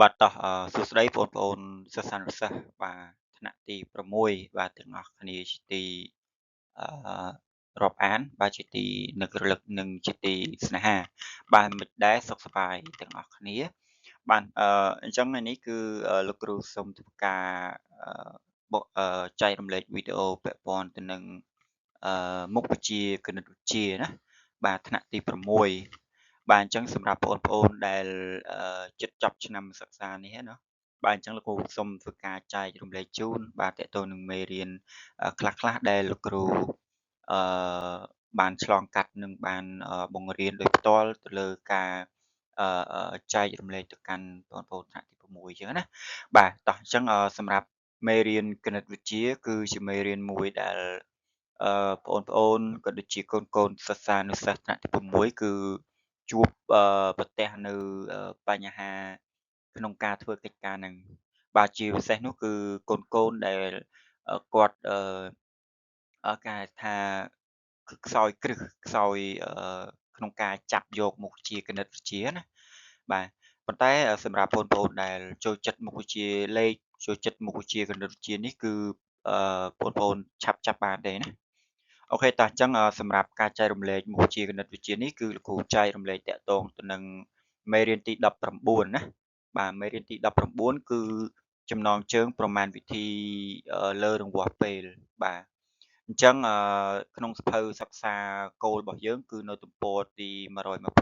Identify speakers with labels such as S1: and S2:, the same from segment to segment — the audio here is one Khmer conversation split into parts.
S1: បាទតោះសួស្តីបងប្អូនសិស្សានុសិស្សបាទថ្នាក់ទី6បាទទាំងអស់គ្នាជាទីអឺរាប់អានបាទជាទីនឹករលឹកនិងជាទីស្នេហាបាទមិនដែរសុខសប្បាយទាំងអស់គ្នាបាទអញ្ចឹងថ្ងៃនេះគឺលោកគ្រូសូមធ្វើការអឺបកចែករំលែកវីដេអូពាក់ព័ន្ធទៅនឹងមុខវិជ្ជាគណិតវិទ្យាណាបាទថ្នាក់ទី6បាទអញ្ចឹងសម្រាប់បងប្អូនដែលជិតចប់ឆ្នាំសិក្សានេះណាបាទអញ្ចឹងលោកគ្រូសូមធ្វើការចែករំលែកជូនបាទតកតងនឹងមេរៀនខ្លះៗដែលលោកគ្រូអឺបានឆ្លងកាត់និងបានបង្រៀនដោយផ្ទាល់ទៅលើការចែករំលែកទៅកាន់បងប្អូនថ្នាក់ទី6អញ្ចឹងណាបាទតោះអញ្ចឹងសម្រាប់មេរៀនគណិតវិទ្យាគឺជាមេរៀនមួយដែលបងប្អូនក៏ដូចជាកូនៗសិស្សានុសិស្សថ្នាក់ទី6គឺជួបប្រទះនៅបញ្ហាក្នុងការធ្វើកិច្ចការហ្នឹងបាទជាពិសេសនោះគឺកូនៗដែលគាត់គេហៅថាខ្សោយគ្រឹះខ្សោយក្នុងការចាប់យកមុខវិជ្ជាគណិតវិទ្យាណាបាទប៉ុន្តែសម្រាប់បងប្អូនដែលចូលចិត្តមុខវិជ្ជាលេខចូលចិត្តមុខវិជ្ជាគណិតវិទ្យានេះគឺបងប្អូនឆាប់ចាប់បានទេណាអូខេតោះអញ្ចឹងសម្រាប់ការចែករំលែកមុខវិជ្ជាគណិតវិទ្យានេះគឺលោកគ្រូចែករំលែកតាក់ទងទៅនឹងមេរៀនទី19ណាបាទមេរៀនទី19គឺចំណងជើងប្រមាណវិធីលើរង្វាស់ពេលបាទអញ្ចឹងក្នុងសៀវភៅសិក្សាគោលរបស់យើងគឺនៅទំព័រទី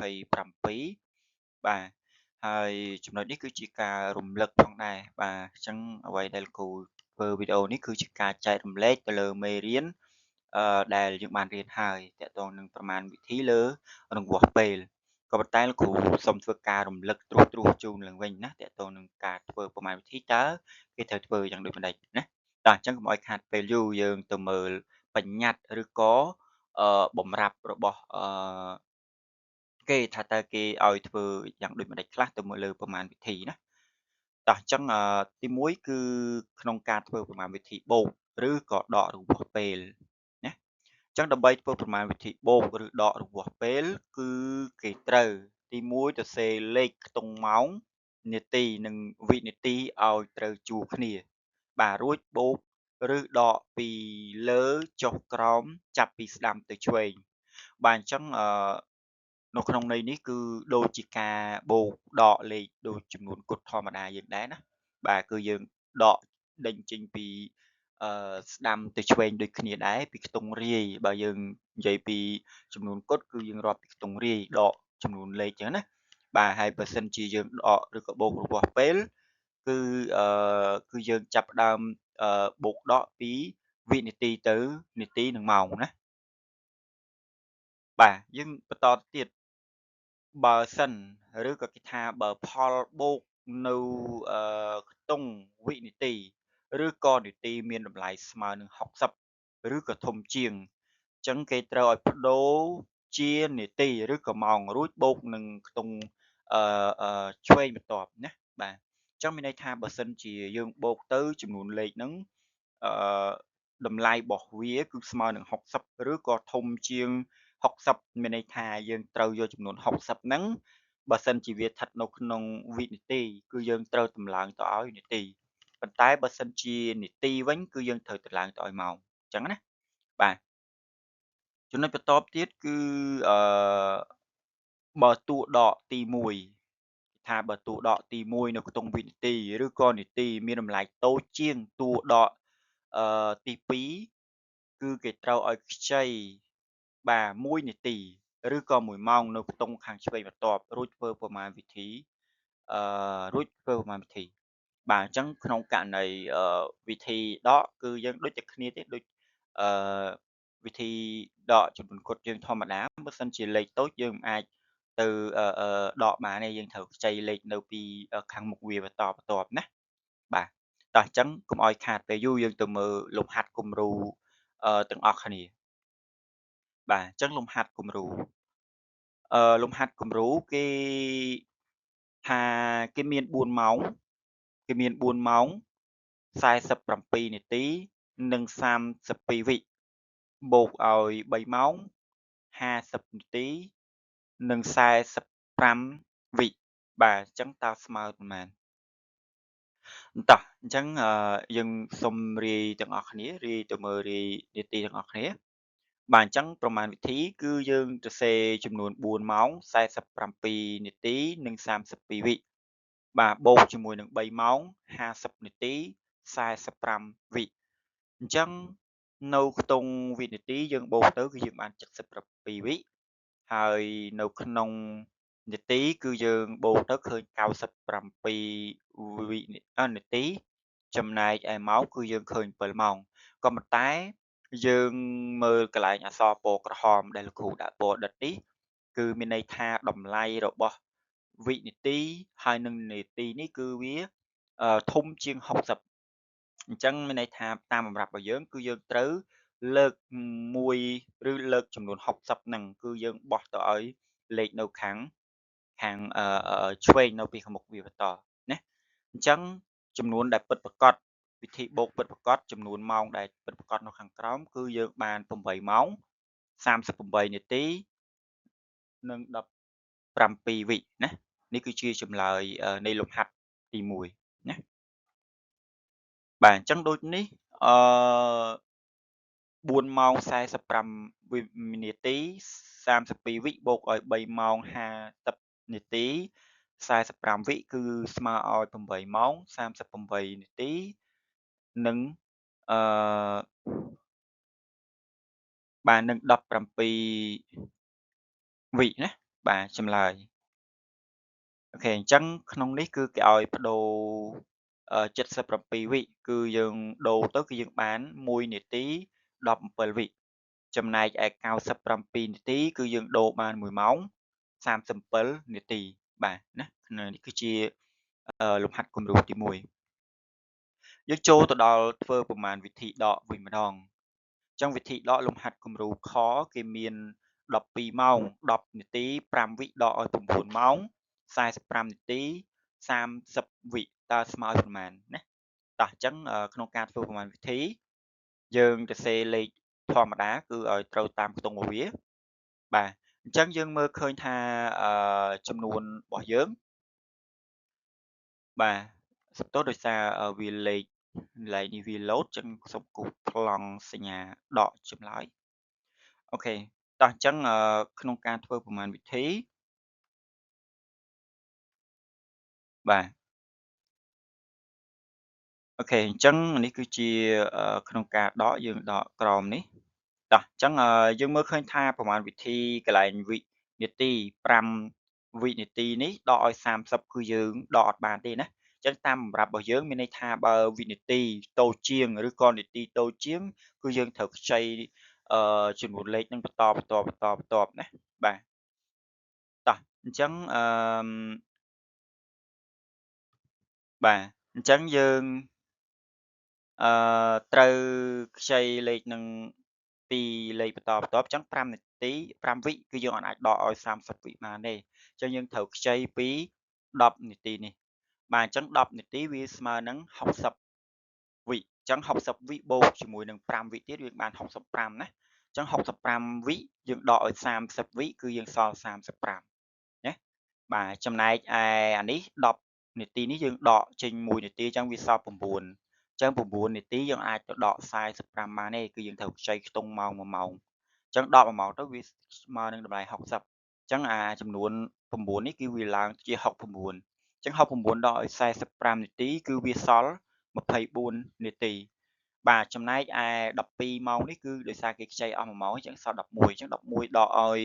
S1: 127បាទហើយចំណុចនេះគឺជាការរំលឹកផងដែរបាទអញ្ចឹងអ្វីដែលលោកគ្រូធ្វើវីដេអូនេះគឺជាការចែករំលែកទៅលើមេរៀនដែលយើងបានរៀនហើយទាក់ទងនឹងប្រមាណវិធីលើរង្វាស់ពេលក៏ប៉ុន្តែលោកគ្រូសូមធ្វើការរំលឹកត្រួសជូនឡើងវិញណាទាក់ទងនឹងការធ្វើប្រមាណវិធីតើគេត្រូវធ្វើយ៉ាងដូចម្ដេចណាតោះអញ្ចឹងកុំឲ្យខាតពេលយូរយើងទៅមើលបញ្ញត្តិឬក៏បំរាប់របស់គេថាតើគេឲ្យធ្វើយ៉ាងដូចម្ដេចខ្លះទៅមើលលើប្រមាណវិធីណាតោះអញ្ចឹងទី1គឺក្នុងការធ្វើប្រមាណវិធីបូកឬក៏ដករង្វាស់ពេលណាអញ្ចឹងដើម្បីធ្វើប្រមាណវិធីបូកឬដករង្វាស់ពេលគឺគេត្រូវទី1សរសេរលេខខ្ទង់ម៉ោងនាទីនិងវិនាទីឲ្យត្រូវជួរគ្នាបាទរួចបូកឬដកពីលើចុះក្រោមចាប់ពីស្ដាំទៅឆ្វេងបាទអញ្ចឹងនៅក្នុងន័យនេះគឺដូចជាការបូកដកលេខដូចចំនួនគត់ធម្មតាយើងដែរណាបាទគឺយើងដកដេញចេញពីស្ដាំទៅឆ្វេងដូចគ្នាដែរពីខ្ទង់រាយបើយើងនិយាយពីចំនួនគត់គឺយើងរាប់ពីខ្ទង់រាយដកចំនួនលេខចឹងណាបាទហើយបើសិនជាយើងដកឬក៏បូករង្វាស់ពេលគឺគឺយើងចាប់ផ្ដើមបូកដកពីវិនាទីទៅនាទីនិងម៉ោងណាបាទយើងបន្តទៅទៀតបើសិនឬក៏គេថាបើផលបូកនៅខ្ទង់វិនាទីឬក៏នាទីមានតម្លៃស្មើនឹង60ឬក៏ធំជាងអញ្ចឹងគេត្រូវឲ្យប្ដូរជានាទីឬក៏ម៉ោងរួចបូកនឹងខ្ទង់ឆ្វេងបន្ទាប់ណាបាទអញ្ចឹងមានន័យថាបើសិនជាយើងបូកទៅចំនួនលេខហ្នឹងអឺតម្លៃរបស់វាគឺស្មើនឹង60ឬក៏ធំជាង60មានន័យថាយើងត្រូវយកចំនួន60ហ្នឹងបើសិនជាវាស្ថិតនៅក្នុងវិនាទីគឺយើងត្រូវតម្លើងទៅឲ្យនាទីប៉ុន្តែបើសិនជានាទីវិញគឺយើងត្រូវតម្លើងទៅឲ្យម៉ោងអញ្ចឹងណាបាទចំណុចបន្ទាប់ទៀតគឺអឺបើតួដកទី1ថាបើតួដកទី1នៅក្នុងវិនាទីឬក៏នាទីមានតម្លៃតូចជាងតួដកទី2គឺគេត្រូវឲ្យខ្ចីបាទ1នាទីឬក៏1ម៉ោងនៅខ្ទង់ខាងឆ្វេងបន្ទាប់រួចធ្វើប្រមាណវិធីអរួចធ្វើប្រមាណវិធីបាទអញ្ចឹងក្នុងករណីវិធីដកគឺយើងដូចតែគ្នាទេដូចអឺវិធីដកចំនួនគត់យើងធម្មតាបើសិនជាលេខតូចយើងមិនអាចទៅដកបានទេយើងត្រូវខ្ចីលេខនៅពីខាងមុខវាបន្តបន្ទាប់ណាបាទតោះអញ្ចឹងកុំឲ្យខាតពេលយូរយើងទៅមើលលំហាត់គំរូទាំងអស់គ្នាបាទអញ្ចឹងលំហាត់គំរូលំហាត់គំរូគេថាគេមាន4ម៉ោងគេមាន4ម៉ោង47នាទីនិង32វិបូកឲ្យ3ម៉ោង50នាទីនិង45វិបាទអញ្ចឹងតើស្មើប៉ុន្មាន តោះអញ្ចឹងយើងសូមរាយទាំងអស់គ្នារាយទៅមើលរាយនាទីទាំងអស់គ្នាបាទអញ្ចឹងប្រមាណវិធីគឺយើងសរសេរចំនួន4ម៉ោង47នាទីនិង32វិបាទបូកជាមួយនឹង3ម៉ោង50នាទី45វិអញ្ចឹងនៅខ្ទង់វិនាទីយើងបូកទៅគឺយើងបាន77វិហើយនៅក្នុងនាទីគឺយើងបូកទៅឃើញ97នាទីចំណែកឯម៉ោងគឺយើងឃើញ7ម៉ោងក៏ប៉ុន្តែយើងមើលកន្លែងអក្សរពណ៌ក្រហមដែលលោកគ្រូដាក់ពណ៌ដិតនេះគឺមានន័យថាតម្លៃរបស់វិនាទីហើយនិងនាទីនេះគឺវាធំជាង60អញ្ចឹងមានន័យថាតាមបំរាប់របស់យើងគឺយើងត្រូវលើក1ឬលើកចំនួន60ហ្នឹងគឺយើងបោះទៅឲ្យលេខនៅខាងឆ្វេងនៅពីខាងមុខវាបន្តណាអញ្ចឹងចំនួនដែលពិតប្រាកដវិធីបូកពិតប្រាកដចំនួនម៉ោងដែលពិតប្រាកដនៅខាងក្រោមគឺយើងបាន8ម៉ោង38នាទីនិង17វិណានេះគឺជាចម្លើយនៃលំហាត់ទី1ណាបាទអញ្ចឹងដូចនេះ4ម៉ោង45នាទី32វិបូកឲ្យ3ម៉ោង50នាទី45វិគឺស្មើឲ្យ8ម៉ោង38នាទីនិងអឺបាទនឹង17វិណាបាទចម្លើយអូខេអញ្ចឹងក្នុងនេះគឺគេឲ្យប្ដូរ77វិគឺយើងដូរទៅគឺយើងបាន1នាទី17វិចំណែកឯ97នាទីគឺយើងដូរបាន1ម៉ោង37នាទីបាទណានេះគឺជាលំហាត់គំរូទី1យើងចូលទៅដល់ធ្វើប្រមាណវិធីដកវិញម្ដងអញ្ចឹងវិធីដកលំហាត់គំរូខគេមាន12ម៉ោង10នាទី5វិដកឲ្យ9ម៉ោង45នាទី30វិតើស្មើឲ្យប៉ុន្មានណាតោះអញ្ចឹងក្នុងការធ្វើប្រមាណវិធីយើងសរសេរលេខធម្មតាគឺឲ្យត្រូវតាមខ្ទង់របស់វាបាទអញ្ចឹងយើងមើលឃើញថាចំនួនរបស់យើងបាទសំទោសដោយសារវាលេខនេះវា load អញ្ចឹងសូមគូសប្លង់សញ្ញាដកចម្លើយអូខេតោះអញ្ចឹងក្នុងការធ្វើប្រមាណវិធីបាទអូខេអញ្ចឹងនេះគឺជាក្នុងការដកយើងដកក្រោមនេះតោះអញ្ចឹងយើងមើលឃើញថាប្រមាណវិធីកន្លែងវិនាទី5វិនាទីនេះដកឲ្យ30គឺយើងដកអត់បានទេណាអញ្ចឹងតាមសម្រាប់របស់យើងមានន័យថាបើវិនាទីតូចជាងឬក៏នាទីតូចជាងគឺយើងត្រូវខ្ចីចំនួនលេខនឹងបន្តណាបាទតោះអញ្ចឹងបាទអញ្ចឹងយើងត្រូវខ្ចីលេខនឹងពីលេខបន្តបន្ទាប់អញ្ចឹង5នាទី5វិគឺយើងអាចដកឲ្យ30វិបានទេអញ្ចឹងយើងត្រូវខ្ចីពី10នាទីនេះបាទអញ្ចឹង10នាទីវាស្មើនឹង60វិអញ្ចឹង60វិបូកជាមួយនឹង5វិទៀតយើងបាន65ណាអញ្ចឹង65វិយើងដកឲ្យ30វិគឺយើងសល់35ណាបាទចំណែកឯអានេះ10នាទីនេះយើងដកចេញ1នាទីអញ្ចឹងវាសល់9អញ្ចឹង9នាទីយើងអាចទៅដក45បានទេគឺយើងត្រូវខ្ចីខ្ទង់ម៉ោង1ម៉ោងអញ្ចឹងដក1ម៉ោងទៅវាស្មើនឹងតម្លៃ60អញ្ចឹងចំនួន9នេះគឺវាឡើងជា69អញ្ចឹង69ដកឲ្យ45នាទីគឺវាសល់24នាទីបាទចំណែកឯ12ម៉ោងនេះគឺដោយសារគេខ្ចីអស់1ម៉ោងអញ្ចឹងសល់11អញ្ចឹង11ដកឲ្យ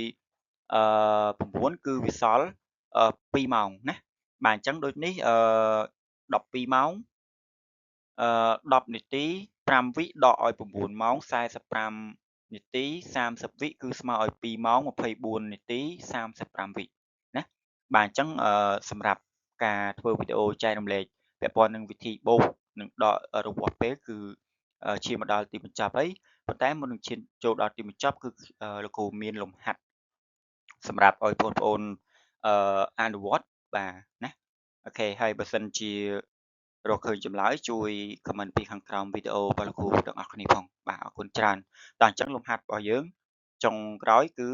S1: 9គឺវាសល់2ម៉ោងណាបាទអញ្ចឹងដូចនេះ12ម៉ោង10នាទី5វិដកឲ្យ9ម៉ោង45នាទី30វិគឺស្មើឲ្យ2ម៉ោង24នាទី35វិណាបាទអញ្ចឹងសម្រាប់ការធ្វើវីដេអូចែករំលែកពាក់ព័ន្ធនឹងវិធីបូកនិងដករបស់ពេលគឺឈានមកដល់ទីបញ្ចប់ហើយប៉ុន្តែមុននឹងឈានចូលដល់ទីបញ្ចប់គឺលោកគ្រូមានលំហាត់សម្រាប់ឲ្យបងប្អូនអនុវត្តបាទណាអូខេហើយបើសិនជារកឃើញចម្លើយជួយ comment ពីខាងក្រោមវីដេអូរបស់លោកគ្រូទាំងអស់គ្នាផងបាទអរគុណច្រើនតោះអញ្ចឹងលំហាត់របស់យើងចុងក្រោយគឺ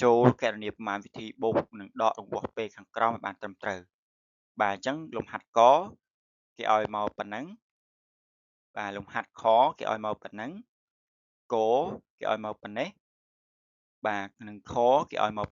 S1: ចូលគណនាប្រមាណវិធីបូកនិងដករបស់ពេលខាងក្រោមឲ្យបានត្រឹមត្រូវបាទអញ្ចឹងលំហាត់ក គេឲ្យមកប៉ុណ្ណឹងបាទលំហាត់ខគេឲ្យមកប៉ុណ្ណឹងគគេឲ្យមកប៉ុណ្ណេះបាទនឹងខគេឲ្យមក